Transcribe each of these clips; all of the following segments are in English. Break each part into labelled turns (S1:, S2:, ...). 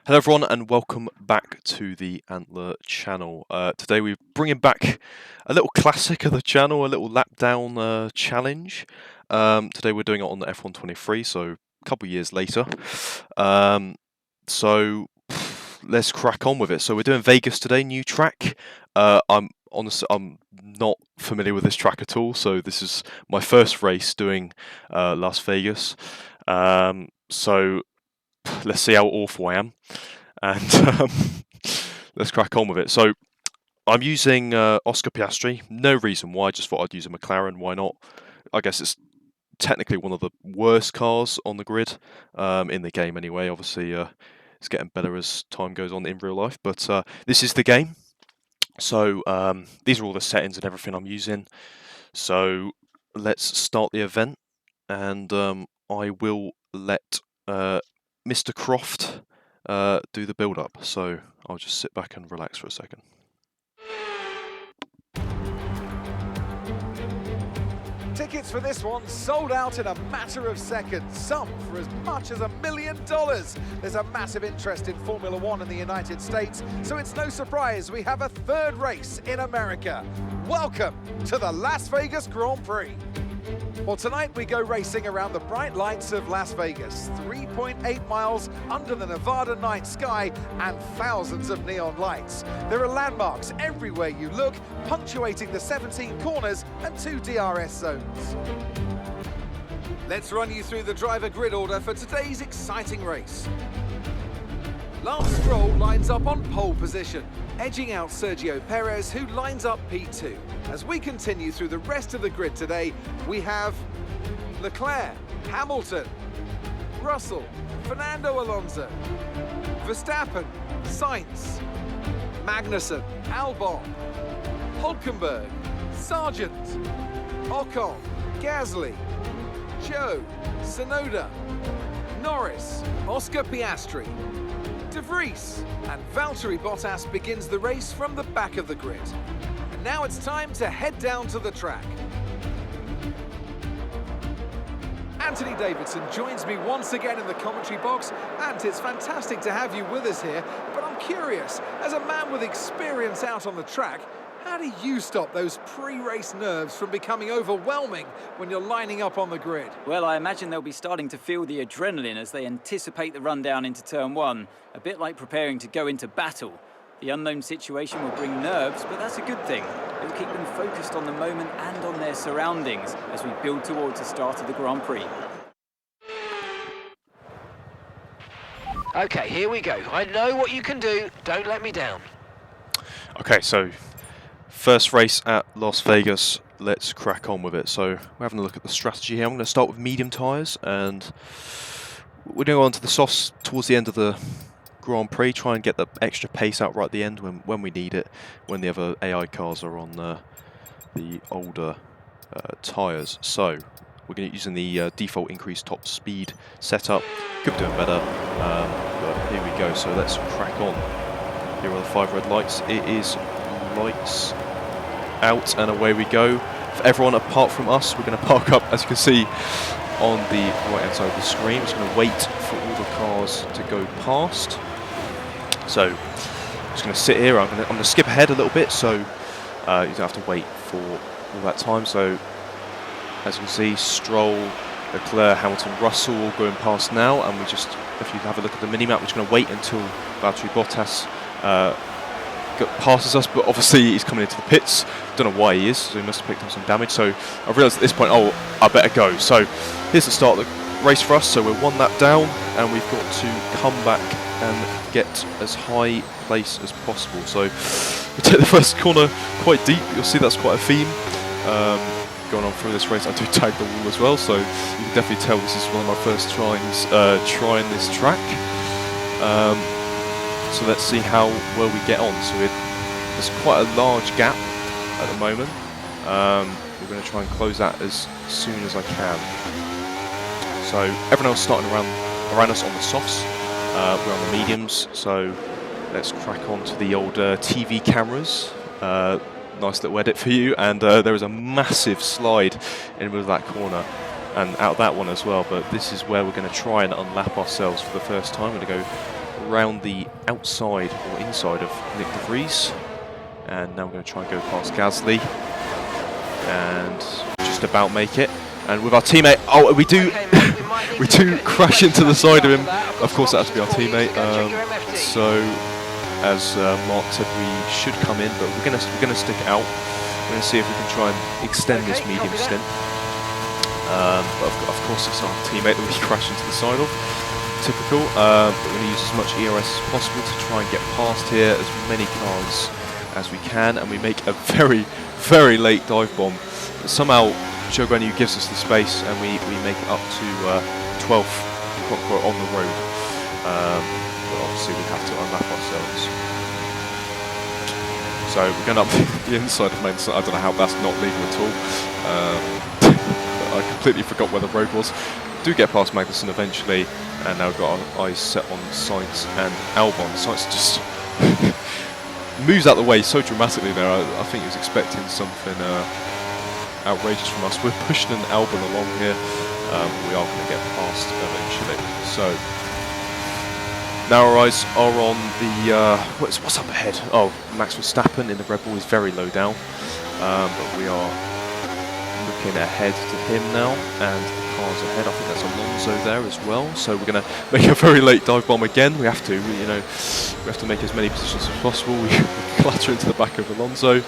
S1: Hello everyone and welcome back to the Antler channel. Today we're bringing back a little classic of the channel, a little lap down challenge. Today we're doing it on the F123, so a couple of years later. So let's crack on with it. So we're doing Vegas today, new track. I'm not familiar with this track at all, so this is my first race doing Las Vegas. So let's see how awful I am, and let's crack on with it. So I'm using Oscar Piastri. No reason why, just thought I'd use a McLaren. Why not? I guess it's technically one of the worst cars on the grid, in the game anyway. Obviously, it's getting better as time goes on in real life, but this is the game. So these are all the settings and everything I'm using. So let's start the event, and I will let Mr. Croft do the build-up. So I'll just sit back and relax for a second.
S2: Tickets for this one sold out in a matter of seconds, some for as much as $1 million. There's a massive interest in Formula One in the United States, so it's no surprise we have a third race in America. Welcome to the Las Vegas Grand Prix. Well, tonight we go racing around the bright lights of Las Vegas, 3.8 miles under the Nevada night sky and thousands of neon lights. There are landmarks everywhere you look, punctuating the 17 corners and 2 DRS zones. Let's run you through the driver grid order for today's exciting race. Lance Stroll lines up on pole position, edging out Sergio Perez, who lines up P2. As we continue through the rest of the grid today, we have Leclerc, Hamilton, Russell, Fernando Alonso, Verstappen, Sainz, Magnussen, Albon, Hulkenberg, Sargent, Ocon, Gasly, Joe, Tsunoda, Norris, Oscar Piastri, De Vries, and Valtteri Bottas begins the race from the back of the grid. And now it's time to head down to the track. Anthony Davidson joins me once again in the commentary box, and it's fantastic to have you with us here, but I'm curious, as a man with experience out on the track, how do you stop those pre-race nerves from becoming overwhelming when you're lining up on the grid?
S3: Well, I imagine they'll be starting to feel the adrenaline as they anticipate the run down into turn one, a bit like preparing to go into battle. The unknown situation will bring nerves, but that's a good thing. It'll keep them focused on the moment and on their surroundings as we build towards the start of the Grand Prix.
S4: Okay, here we go. I know what you can do. Don't let me down.
S1: Okay, so first race at Las Vegas. Let's crack on with it. So we're having a look at the strategy here. I'm going to start with medium tyres, and we're going to go on to the softs towards the end of the Grand Prix, try and get the extra pace out right at the end when we need it, when the other AI cars are on the older tyres. So we're going to be using the default increased top speed setup. Could be doing better, but here we go. So let's crack on. Here are the 5 red lights. It is lights out and away we go. For everyone apart from us, we're going to park up, as you can see, on the right hand side of the screen. We're just going to wait for all the cars to go past. So I'm just going to sit here. I'm going to skip ahead a little bit, so you don't have to wait for all that time. So as you can see, Stroll, Leclerc, Hamilton, Russell all going past now, and we just, if you have a look at the mini-map, we're just going to wait until Valtteri Bottas passes us, but obviously he's coming into the pits. Don't know why he is, so he must have picked up some damage. So I realised at this point, oh, I better go. So here's the start of the race for us. So we're 1 lap down, and we've got to come back and get as high place as possible. So we take the first corner quite deep. You'll see that's quite a theme going on through this race. I do tag the wall as well, so you can definitely tell this is one of my first tries trying this track. So let's see how well we get on. So there's quite a large gap at the moment. We're going to try and close that as soon as I can. So everyone else starting around us on the softs. We're on the mediums. So let's crack on to the old TV cameras. Nice little edit for you. And there is a massive slide in the middle of that corner, and out that one as well. But this is where we're going to try and unlap ourselves for the first time. We're going to go around the outside or inside of Nick de Vries. And now we're going to try and go past Gasly. And just about make it. And with our teammate, oh, we do crash into the side of him. Of course, that has to be our teammate. So, as Mark said, we should come in, but we're gonna stick it out. We're gonna see if we can try and extend this medium stint. But of course, it's our teammate that we crash into the side of. Typical. But we're gonna use as much ERS as possible to try and get past here as many cars as we can, and we make a very, very late dive bomb. But somehow Joe Guanyu gives us the space, and we make it up to 12th on the road. But obviously we have to unlap ourselves. So we're going up the inside of main. So I don't know how that's not legal at all. I completely forgot where the road was. Do get past Magnussen eventually, and now we've got our eyes set on Sainz and Albon. Sainz just moves out the way so dramatically there. I think he was expecting something outrageous from us. We're pushing an Albon along here. We are going to get past eventually. So now our eyes are on the what's up ahead? Oh, Max Verstappen in the Red Bull is very low down, but we are looking ahead to him now, and the cars ahead. I think that's Alonso there as well. So we're going to make a very late dive bomb again. We have to, you know, we have to make as many positions as possible. We clatter into the back of Alonso.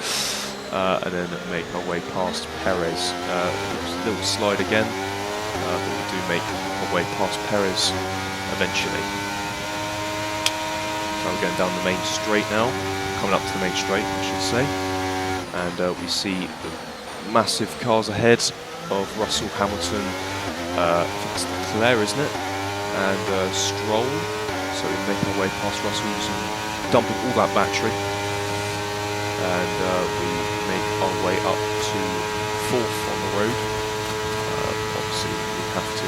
S1: And then make our way past Perez. Little slide again, but we do make our way past Perez eventually. So we're going down the main straight now, coming up to the main straight, I should say. And we see the massive cars ahead of Russell, Hamilton, I think it's Leclerc, isn't it? And Stroll. So we make our way past Russell using dumping all that battery. And we make our way up to 4th on the road. Obviously, we have to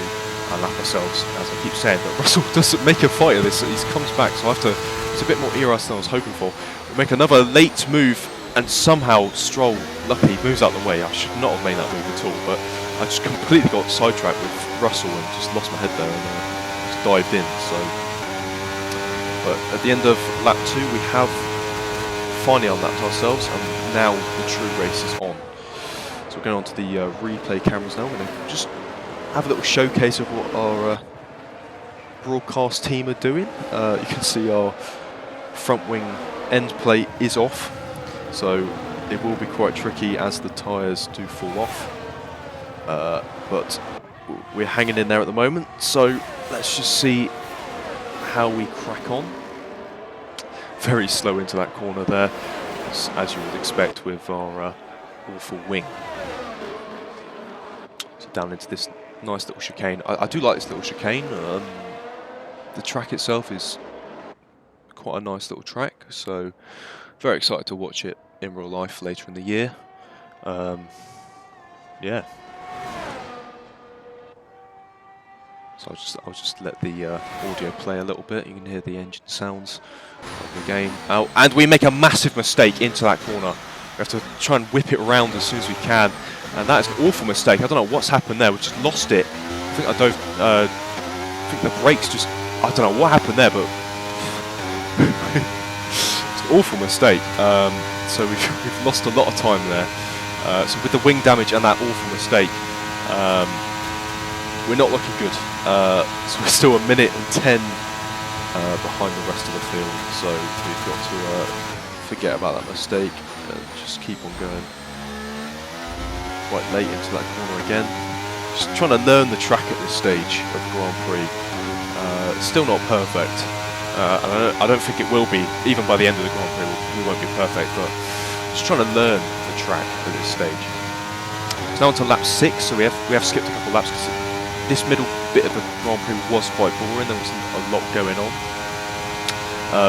S1: unlap ourselves, as I keep saying, but Russell doesn't make a fight of this. He comes back, so I have to. It's a bit more ERS than I was hoping for. We make another late move, and somehow Stroll, luckily, moves out the way. I should not have made that move at all, but I just completely got sidetracked with Russell and just lost my head there and just dived in. So, but at the end of lap 2, we have finally unlapped ourselves, and now the true race is on. So we're going on to the replay cameras now. We're going to just have a little showcase of what our broadcast team are doing. You can see our front wing end plate is off, so it will be quite tricky as the tyres do fall off. But we're hanging in there at the moment, so let's just see how we crack on. Very slow into that corner there, as you would expect with our awful wing. So down into this nice little chicane. I do like this little chicane. The track itself is quite a nice little track, so very excited to watch it in real life later in the year. Yeah. So I'll just let the audio play a little bit. You can hear the engine sounds of the game. Oh, and we make a massive mistake into that corner. We have to try and whip it around as soon as we can, and that is an awful mistake. I don't know what's happened there. We just lost it. I think I think the brakes just. I don't know what happened there, but it's an awful mistake. So we've lost a lot of time there. So with the wing damage and that awful mistake, we're not looking good. So we're still 1 minute and 10 behind the rest of the field. So we've got to forget about that mistake and just keep on going. Quite late into that corner again. Just trying to learn the track at this stage of the Grand Prix. Still not perfect. And I don't think it will be. Even by the end of the Grand Prix, we won't be perfect. But just trying to learn the track at this stage. So now on to lap 6. So we have skipped a couple of laps because this middle bit of the Grand Prix was quite boring. There wasn't a lot going on.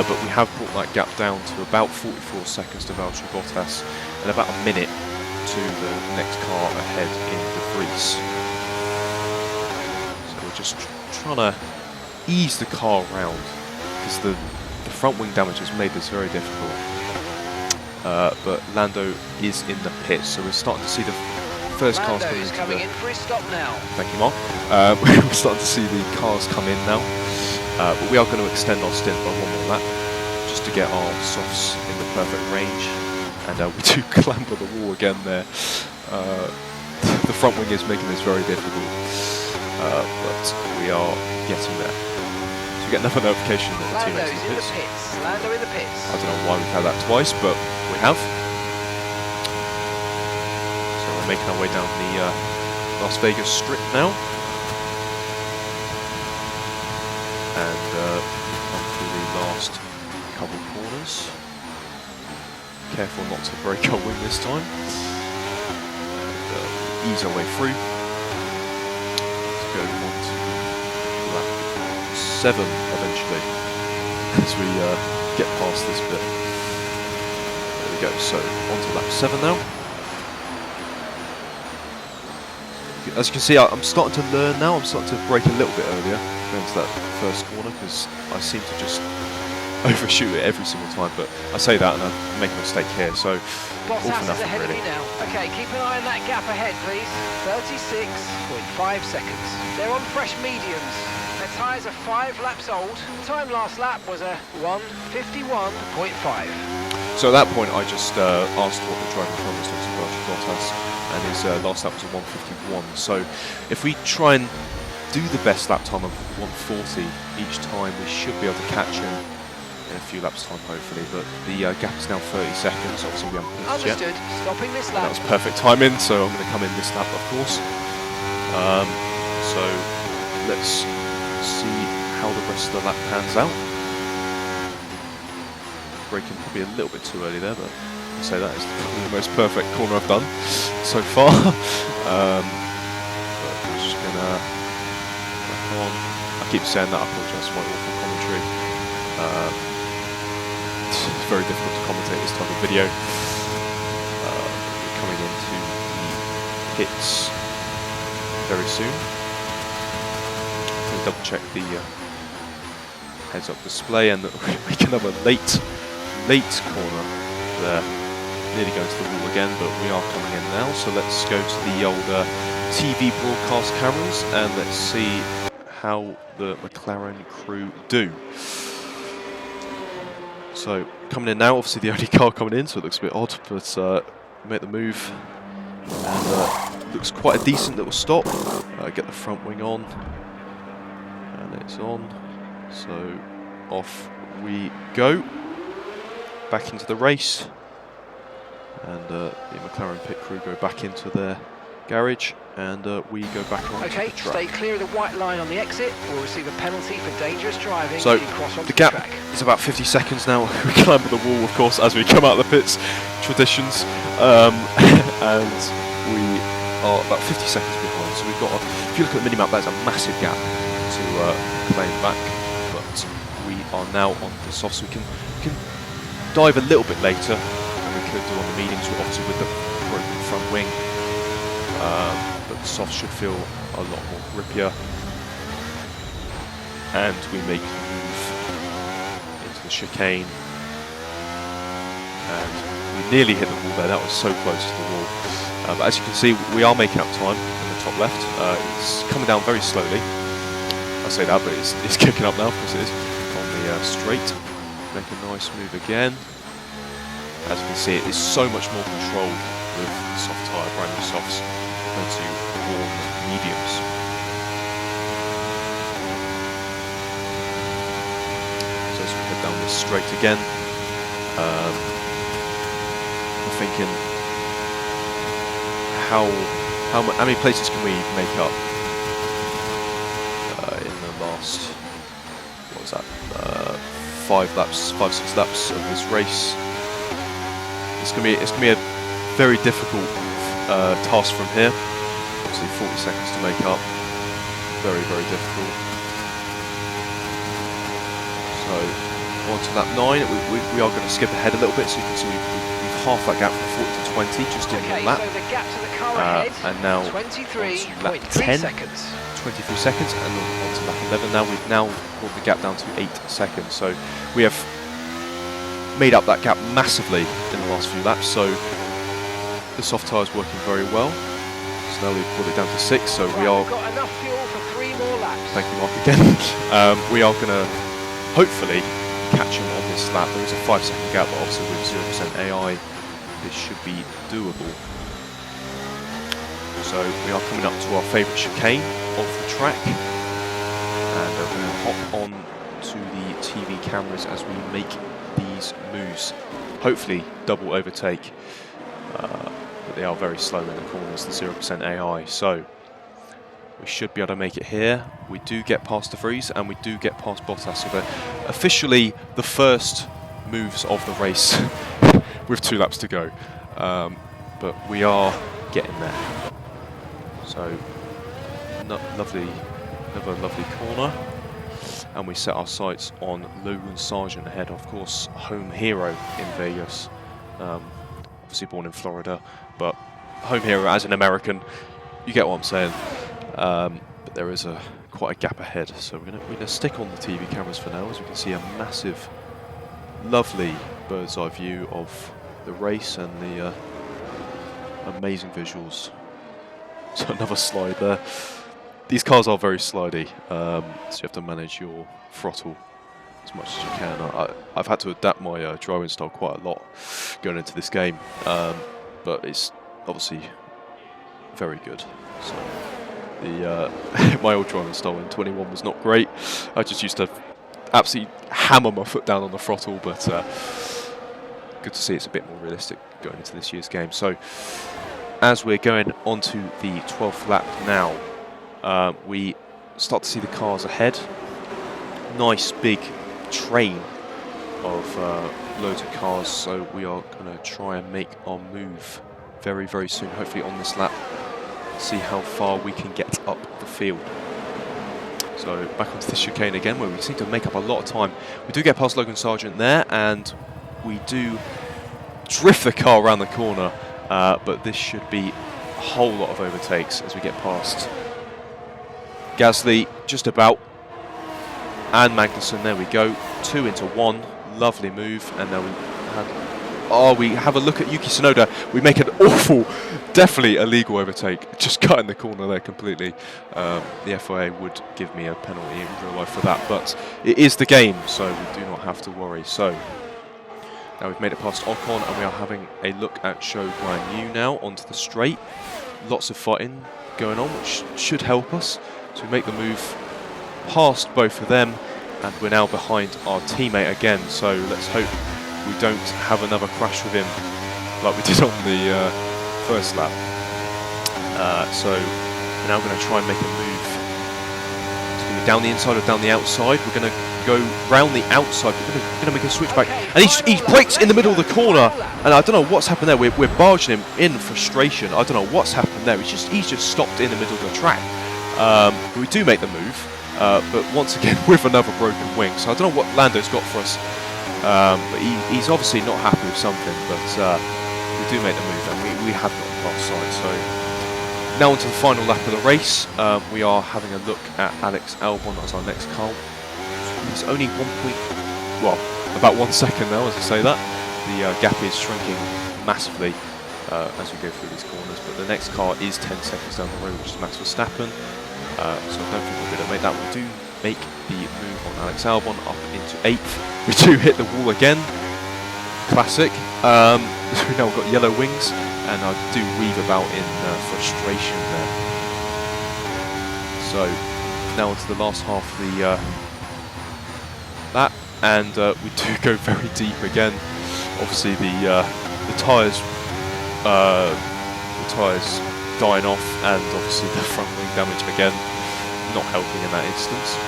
S1: But we have brought that gap down to about 44 seconds to Valtteri Bottas and about a minute to the next car ahead in De Vries. So we're just trying to ease the car around because the front wing damage has made this very difficult. But Lando is in the pits, so we're starting to see the first cars
S4: coming in for his stop now.
S1: Thank you, Mark. We're starting to see the cars come in now. but we are going to extend our stint by one more lap, just to get our softs in the perfect range. And we do clamber the wall again there. The front wing is making this very difficult, but we are getting there. So we get another notification that the teammates in the pits.
S4: Lando in the pits.
S1: I don't know why we've had that twice, but we have. So we're making our way down the Las Vegas Strip now. And come through the last couple corners. Careful not to break our wing this time. And, ease our way through. Let's go on to lap 7 eventually, as we get past this bit. There we go, so on to lap 7 now. As you can see, I'm starting to learn now. I'm starting to brake a little bit earlier going to that first corner, because I seem to just overshoot it every single time, but I say that and I make a mistake here, so all for
S4: Bottas is
S1: nothing
S4: ahead
S1: really.
S4: of you now. Okay, keep an eye on that gap ahead, please. 36.5 seconds. They're on fresh mediums. Their tyres are 5 laps old. The time last lap was a 1:51.5.
S1: So at that point I just asked what the driver promised us about Bottas, and his last lap was a 1:51. So if we try and do the best lap time of 1:40 each time, we should be able to catch him in a few laps time hopefully, but the gap is now 30 seconds, obviously we haven't pitted yet.
S4: Understood. Stopping this
S1: That
S4: lap.
S1: was perfect timing, so I'm going to come in this lap of course. So let's see how the rest of the lap pans out. Braking probably a little bit too early there, but I'll say that is the most perfect corner I've done so far. But I'm just going to crack on. I keep saying that, I apologise for my awful commentary. It's very difficult to commentate this type of video. We're coming into the pits very soon. I'm going to double check the heads up display, and we make another late corner there. Nearly going to the wall again, but we are coming in now. So let's go to the older TV broadcast cameras and let's see how the McLaren crew do. So coming in now, obviously the only car coming in, so it looks a bit odd, but we make the move, and looks quite a decent little stop. Get the front wing on, and it's on. So off we go, back into the race, and the McLaren pit crew go back into their garage, and we go back on
S4: Okay,
S1: the track.
S4: stay clear of the white line on the exit. We'll receive a penalty for dangerous driving
S1: So
S4: if you cross onto
S1: the gap
S4: track.
S1: is about 50 seconds now. We climb the wall, of course, as we come out of the pits. Traditions, and we are about 50 seconds behind. So we've got, if you look at the minimap, there's a massive gap to claim back. But we are now on the soft, so we can dive a little bit later than we could do on the mediums, obviously with the broken front wing. But the soft should feel a lot more grippier, and we make the move into the chicane, and we nearly hit the wall there. That was so close to the wall, but as you can see, we are making up time in the top left. It's coming down very slowly, I say that, but it's kicking up now, of course it is, on the straight. Make a nice move again. As you can see, it is so much more controlled with the soft tyre, brand new softs, compared to warm mediums. So as we head down this straight again, I'm thinking, how many places can we make up in the last, what was that, 5 6 laps of this race? It's gonna be a very difficult task from here. Obviously 40 seconds to make up. Very, very difficult. So on to lap 9. We are going to skip ahead a little bit, so you can see we've half that gap from 40 to 20 just in one lap.
S4: So the gap to the car ahead,
S1: And now
S4: 23.3 seconds.
S1: 23 seconds, and on to lap 11 now. We've now brought the gap down to 8 seconds. So we have made up that gap massively in the last few laps. So the soft tyre is working very well. So now we've brought it down to 6. So we are.
S4: We've got enough fuel for 3 more laps.
S1: Thank you, Mark, again. We are going to hopefully catch him on this lap. There is a 5-second gap, but obviously with 0% AI, this should be doable. So we are coming up to our favourite chicane of the track, and we're going to hop on to the TV cameras as we make these moves. Hopefully double overtake, but they are very slow in the corners, the 0% AI. So we should be able to make it here. We do get past the Vries and we do get past Bottas. So they're officially the first moves of the race with 2 laps to go. But we are getting there. So another lovely corner. And we set our sights on Logan Sargent ahead, of course, home hero in Vegas. Obviously born in Florida, but home hero as an American. You get what I'm saying. But there is quite a gap ahead, so we're gonna stick on the TV cameras for now, as we can see a massive, lovely bird's eye view of the race and the amazing visuals. So another slide there. These cars are very slidey, so you have to manage your throttle as much as you can. I've had to adapt my driving style quite a lot going into this game, but it's obviously very good. So my old driving style in 21 was not great. I just used to absolutely hammer my foot down on the throttle, but good to see it's a bit more realistic going into this year's game. So as we're going onto the 12th lap now, we start to see the cars ahead. Nice big train of loads of cars, so we are going to try and make our move very, very soon, hopefully on this lap. See how far we can get up the field. So back onto the chicane again, where we seem to make up a lot of time. We do get past Logan Sargent there, and we do drift the car around the corner, but this should be a whole lot of overtakes as we get past Gasly, just about, and Magnussen. There we go, 2 into 1, lovely move. And then we have a look at Yuki Tsunoda. We make an awful, definitely illegal overtake, just cutting the corner there completely. The FIA would give me a penalty in real life for that, but it is the game, so we do not have to worry. So now we've made it past Ocon, and we are having a look at Zhou Guanyu now onto the straight. Lots of fighting going on, which should help us to make the move past both of them, and we're now behind our teammate again. So let's hope we don't have another crash with him like we did on the first lap. So we're now going to try and make a move. It's going to be down the inside or down the outside. We're going to go round the outside. We're going to make a switch back, and he breaks in the middle of the corner. And I don't know what's happened there. We're barging him in frustration. I don't know what's happened there. He's just stopped in the middle of the track. We do make the move, but once again with another broken wing. So I don't know what Lando's got for us, but he's obviously not happy with something. But we do make the move, and we have got the past side. So now onto the final lap of the race. We are having a look at Alex Albon as our next car. He's only about 1 second now as I say that. The gap is shrinking massively as we go through these corners, but the next car is 10 seconds down the road, which is Max Verstappen. So I don't think we're going to make that. We do make the move on Alex Albon up into 8th. We do hit the wall again. Classic. We now got yellow wings, and I do weave about in frustration there. So now onto the last half of the lap, and we do go very deep again. Obviously the tyres dying off, and obviously the front wing damage again not helping in that instance.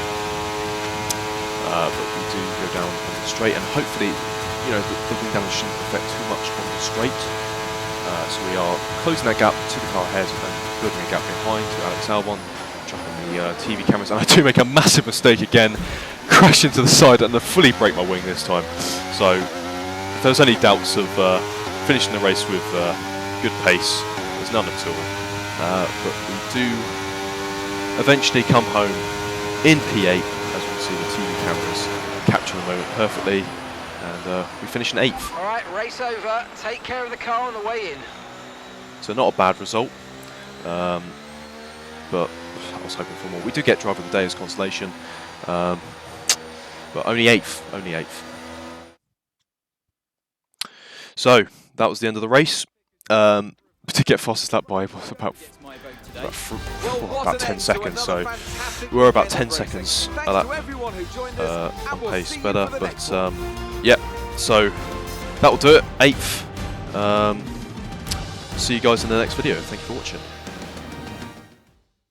S1: But we do go down on the straight, and hopefully, you know, the wing damage shouldn't affect too much on the straight. So we are closing that gap to the car ahead and building a gap behind to Alex Albon. Dropping the TV cameras, and I do make a massive mistake again, crash into the side and I fully break my wing this time. So if there's any doubts of finishing the race with good pace, there's none at all. But we do eventually come home in P8, as we can see the TV cameras capture the moment perfectly, and we finish in 8th.
S4: All right, race over. Take care of the car on the way in.
S1: So not a bad result, but I was hoping for more. We do get driver of the day as consolation, but only 8th, only 8th. So that was the end of the race. We did get fastest lap by about 10 seconds, so we were about 10 seconds a lap on pace better, but yeah, so that will do it, 8th. See you guys in the next video. Thank you for watching.